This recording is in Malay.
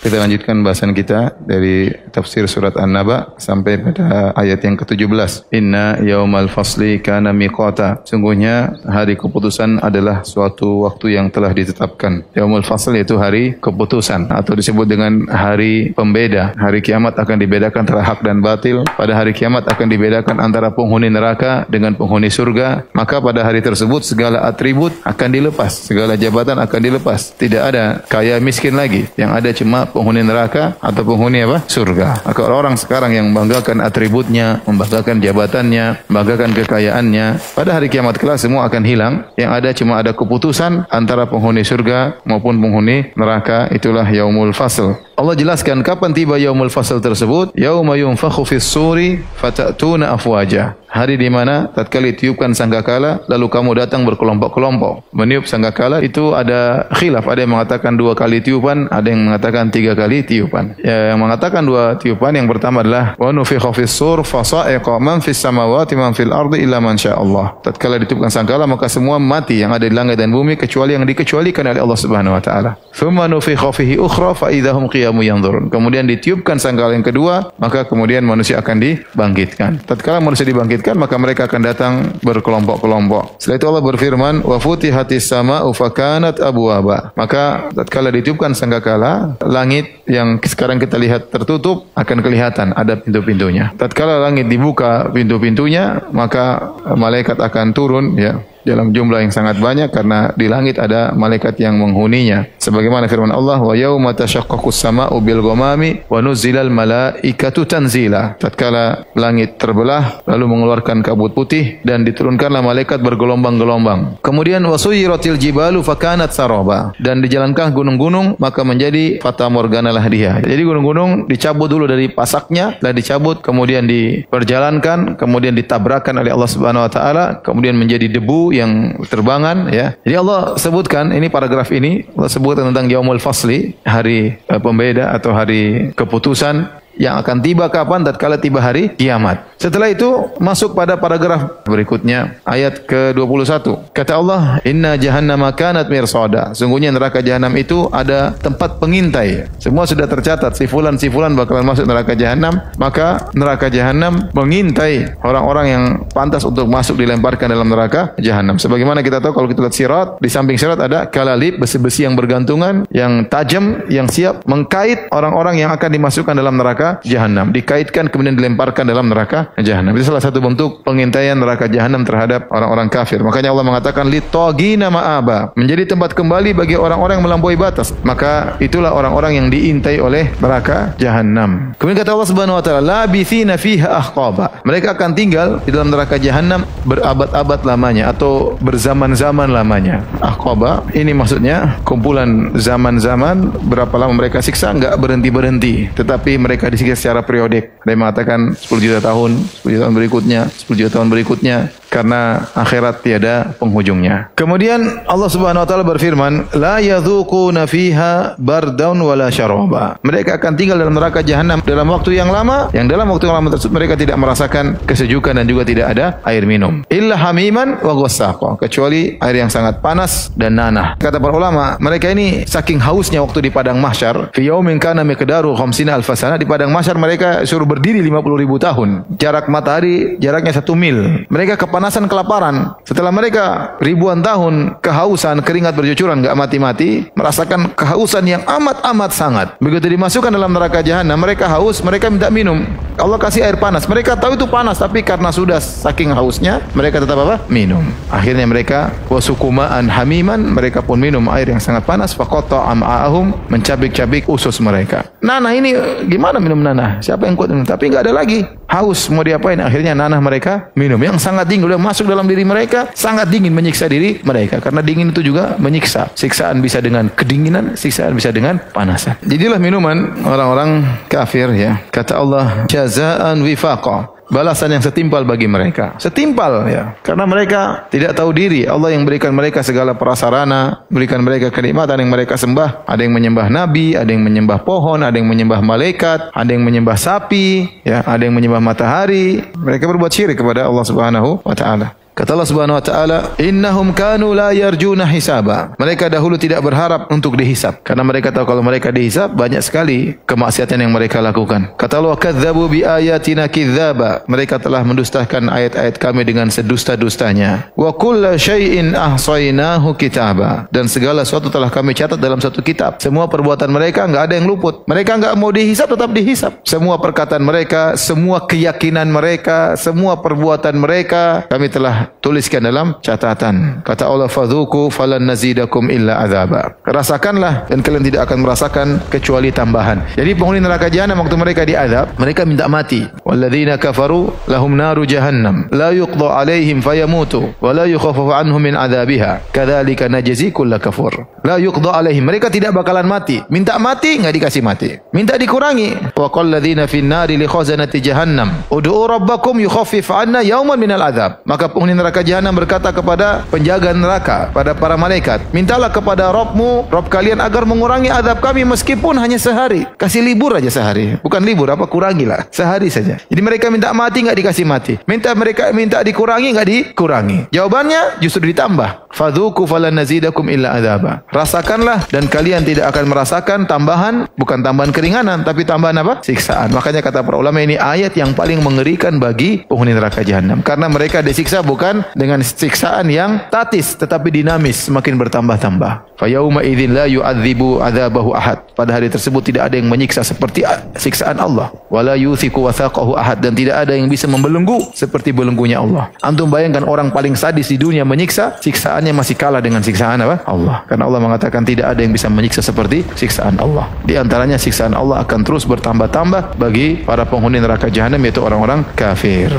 Kita lanjutkan bahasan kita dari tafsir surat An-Naba sampai pada ayat yang ke-17. Inna yaumal fasli kana miqata. Sungguhnya hari keputusan adalah suatu waktu yang telah ditetapkan. Yaumul fasl yaitu hari keputusan atau disebut dengan hari pembeda. Hari kiamat akan dibedakan antara hak dan batil. Pada hari kiamat akan dibedakan antara penghuni neraka dengan penghuni surga. Maka pada hari tersebut segala atribut akan dilepas, segala jabatan akan dilepas. Tidak ada kaya miskin lagi. Yang ada cuma penghuni neraka atau penghuni apa? Surga. Maka orang sekarang yang membanggakan atributnya, membanggakan jabatannya, membanggakan kekayaannya, pada hari kiamat kelak semua akan hilang. Yang ada cuma ada keputusan antara penghuni surga maupun penghuni neraka. Itulah yaumul fasl. Allah jelaskan kapan tiba yaumul fasl tersebut. Yauma yunfakhu fis suri fatatuna afwaja. Hari di mana tatkala ditiupkan sangkakala lalu kamu datang berkelompok-kelompok. Meniup sangkakala itu ada khilaf, ada yang mengatakan 2 kali tiupan, ada yang mengatakan 3 kali tiupan. Yang mengatakan 2 tiupan, yang pertama adalah wa nufikha fis sur fasa'iqa man fis samawati man fil ardi illa man syaa Allah. Tatkala ditiupkan sangkakala maka semua mati yang ada di langit dan bumi kecuali yang dikecualikan oleh Allah Subhanahu wa taala. Thumma nufikha fihi ukhra fa idahum qiyamun yanzurun. Kemudian ditiupkan sangkakala yang kedua, maka kemudian manusia akan dibangkitkan. Tatkala manusia dibangkitkan maka mereka akan datang berkelompok-kelompok. Setelah itu Allah berfirman, wa futihatis sama'u fakanat abwaba. Maka tatkala ditiupkan sangkakala, langit yang sekarang kita lihat tertutup akan kelihatan ada pintu-pintunya. Tatkala langit dibuka pintu-pintunya, maka malaikat akan turun ya dalam jumlah yang sangat banyak karena di langit ada malaikat yang menghuninya. Sebagaimana firman Allah, wa yauma tashaqqaqus sama'u bil ghamami wa nuzzilal malaikatu tanzila. Tatkala langit terbelah lalu mengeluarkan kabut putih dan diturunkanlah malaikat bergelombang-gelombang. Kemudian wasuyiratil jibalu fakanat saraba. Dan dijalankan gunung-gunung maka menjadi fata morgana lah dia. Jadi gunung-gunung dicabut dulu dari pasaknya, lah dicabut kemudian diperjalankan, kemudian ditabrakkan oleh Allah Subhanahu wa taala, kemudian menjadi debu yang terbangan ya. Jadi Allah sebutkan ini paragraf ini Allah sebutkan tentang yaumul fasli, hari pembeda atau hari keputusan yang akan tiba kapan? Tatkala tiba hari kiamat. Setelah itu masuk pada paragraf berikutnya ayat ke-21. Kata Allah, "Inna jahannama kanat mirsada." Sungguhnya neraka jahanam itu ada tempat pengintai. Semua sudah tercatat si fulan bakalan masuk neraka jahanam, maka neraka jahanam mengintai orang-orang yang pantas untuk masuk dilemparkan dalam neraka jahanam. Sebagaimana kita tahu kalau kita lihat sirat, di samping sirat ada kalalib, besi-besi yang bergantungan, yang tajam, yang siap mengkait orang-orang yang akan dimasukkan dalam neraka jahanam, dikaitkan kemudian dilemparkan dalam neraka jahanam. Itu salah satu bentuk pengintaian neraka jahanam terhadap orang-orang kafir. Makanya Allah mengatakan litogina ma'aba, menjadi tempat kembali bagi orang-orang yang melampaui batas. Maka itulah orang-orang yang diintai oleh neraka jahanam. Kemudian kata Allah Subhanahu wa taala, labithina fiha ahqaba. Mereka akan tinggal di dalam neraka jahanam berabad-abad lamanya atau berzaman-zaman lamanya. Ahqaba ini maksudnya kumpulan zaman-zaman berapa lama mereka siksa enggak berhenti-berhenti, tetapi mereka disiksa secara periodik. Ada yang mengatakan 10 juta tahun, 10 juta tahun berikutnya, 10 juta tahun berikutnya, karena akhirat tiada penghujungnya. Kemudian Allah Subhanahu wa taala berfirman, la yadzuquna fiha bardaun wala syaraba. Mereka akan tinggal dalam neraka jahanam dalam waktu yang lama, yang dalam waktu yang lama tersebut mereka tidak merasakan kesejukan dan juga tidak ada air minum. Illa hamiman wa ghassaqa, kecuali air yang sangat panas dan nanah. Kata para ulama, mereka ini saking hausnya waktu di padang mahsyar, fi yaumin kana miqdaru 50 alf sana, di padang mahsyar mereka suruh berdiri 50.000 tahun. Jarak matahari jaraknya 1 mil. Mereka kepanasan, kelaparan. Setelah mereka ribuan tahun kehausan, keringat bercucuran, enggak mati-mati, merasakan kehausan yang amat-amat sangat. Begitu dimasukkan dalam neraka jahanam, mereka haus, mereka minta minum. Allah kasih air panas. Mereka tahu itu panas, tapi karena sudah saking hausnya, mereka tetap apa? Minum. Akhirnya mereka wasukumaan hamiman, mereka pun minum air yang sangat panas. Faqata am'ahum, mencabik-cabik usus mereka. Nanah ini gimana minum nanah? Siapa yang kuat minum? Tapi enggak ada lagi. Haus, mau diapain? Akhirnya nanah mereka minum. Yang sangat dingin, udah masuk dalam diri mereka, sangat dingin, menyiksa diri mereka. Karena dingin itu juga menyiksa. Siksaan bisa dengan kedinginan, siksaan bisa dengan panasan. Jadilah minuman orang-orang kafir ya. Kata Allah, jazaan wifaqa, balasan yang setimpal bagi mereka. Setimpal ya. Karena mereka tidak tahu diri. Allah yang berikan mereka segala prasarana, berikan mereka kenikmatan yang mereka sembah. Ada yang menyembah nabi, ada yang menyembah pohon, ada yang menyembah malaikat, ada yang menyembah sapi, ya, ada yang menyembah matahari. Mereka berbuat syirik kepada Allah Subhanahu wa taala. Kata Allah Subhanahu wa taala, "Innahum kanu la yarjuna hisaba." Mereka dahulu tidak berharap untuk dihisab karena mereka tahu kalau mereka dihisab banyak sekali kemaksiatan yang mereka lakukan. Kata Allah, "Kadzdzabu bi ayatina kidzaba." Mereka telah mendustakan ayat-ayat kami dengan sedusta-dustanya. "Wa kullu syai'in ahsainahu kitaba." Dan segala sesuatu telah kami catat dalam satu kitab. Semua perbuatan mereka enggak ada yang luput. Mereka enggak mau dihisab, tetap dihisab. Semua perkataan mereka, semua keyakinan mereka, semua perbuatan mereka kami telah tuliskan dalam catatan. Kata Allah, "Fadzuku falan nazidakum illa adzaba." Rasakanlah dan kalian tidak akan merasakan kecuali tambahan. Jadi penghuni neraka jahanam waktu mereka diazab, mereka minta mati. Walladzina kafaru lahum naru jahannam la yuqda alaihim fayamutu wa la yukhaffafu anhum min adzabiha. Kadzalika najzi kull kafur. La yuqda alaihim, mereka tidak bakalan mati. Minta mati enggak dikasih mati. Minta dikurangi. Wa qal ladzina fin nari li khazanati jahannam ud'u rabbakum yukhaffif 'anna yawman minal adzab. Maka penghuni neraka jahanam berkata kepada penjaga neraka, pada para malaikat, mintalah kepada Rabbmu, Rabb kalian agar mengurangi azab kami meskipun hanya sehari. Kasih libur aja sehari. Bukan libur, apa kurangilah. Sehari saja. Jadi mereka minta mati enggak dikasih mati. Mereka minta dikurangi enggak dikurangi. Jawabannya justru ditambah. Fadzuku falan nazidakum illa adzaba. Rasakanlah dan kalian tidak akan merasakan tambahan, bukan tambahan keringanan, tapi tambahan apa? Siksaan. Makanya kata para ulama ini ayat yang paling mengerikan bagi penghuni neraka jahanam karena mereka disiksa bukan dengan siksaan yang statis tetapi dinamis, semakin bertambah-tambah. Fa yauma idzin la yu'adzibu adzabahu ahad. Pada hari tersebut tidak ada yang menyiksa seperti siksaan Allah. Wala yuthiqu wathaqahu ahad, dan tidak ada yang bisa membelenggu seperti belenggunya Allah. Antum bayangkan orang paling sadis di dunia menyiksa, siksaannya masih kalah dengan siksaan apa? Allah. Karena Allah mengatakan tidak ada yang bisa menyiksa seperti siksaan Allah. Di antaranya siksaan Allah akan terus bertambah-tambah bagi para penghuni neraka jahanam, yaitu orang-orang kafir.